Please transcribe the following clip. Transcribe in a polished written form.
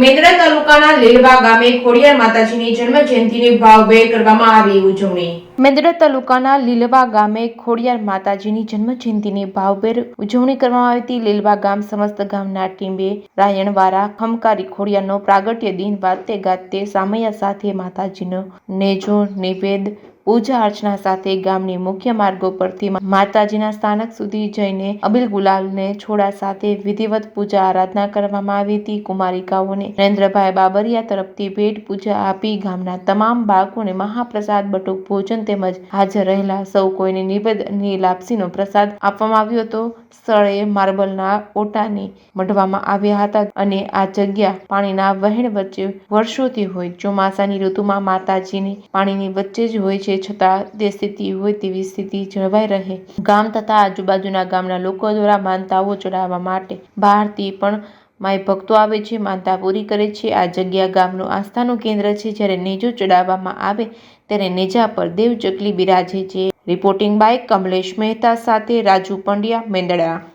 મેંદડા તાલુકાના લીલવા ગામે ખોડિયાર માતાજીની જન્મ જયંતિની ભાવભેર કરવામાં આવી ઉજવણી। મેંદડા તાલુકાના લીલવા ગામે ખોડિયાર માતાજીની જન્મ જયંતિની ભાવભેર ઉજવણી કરવામાં આવી હતી। લીલવા ગામ સમસ્ત ગામના ટીમે રાયણવારા ખમકારી ખોડિયારનો પ્રાગટ્ય દિન વાતે ગાતે સામૈયા સાથે માતાજીનો નેજો નિવેદ પૂજા અર્ચના સાથે ગામની મુખ્ય માર્ગો પરથી માતાજીના સ્થાનક સુધી જઈને અબીલ ગુલાલને છોડા સાથે વિધિવત પૂજા આરાધના કરવામાં આવી હતી। કુમારિકાઓને નરેન્દ્રભાઈ બાબરિયા તરફથી ભેટ પૂજા આપી ગામના તમામ બાળકોને મહાપ્રસાદ બટુક ભોજન તેમજ હાજર રહેલા સૌ કોઈને નિવેદની લાપસીનો પ્રસાદ આપવામાં આવ્યો હતો। સ્થળે માર્બલના ઓટાની મઢવામાં આવ્યા હતા અને આ જગ્યા પાણીના વહેણ વચ્ચે વર્ષોથી હોય। ચોમાસાની ઋતુમાં માતાજીની પાણીની વચ્ચે જ હોય છે, છતાં તે સ્થિતિ હોય તેવી સ્થિતિ જળવાઈ રહે ગામ તથા આજુબાજુના ગામના લોકો દ્વારા માનતાઓ ચડાવવા માટે બહારથી પણ માઈ ભક્તો આવે છે, માનતા પૂરી કરે છે। આ જગ્યા ગામનું આસ્થાનું કેન્દ્ર છે। જ્યારે નેજો ચડાવવામાં આવે ત્યારે નેજા પર દેવ ચકલી બિરાજે છે। રિપોર્ટિંગ બાય કમલેશ મહેતા સાથે રાજુ પંડ્યા, મેંદડા।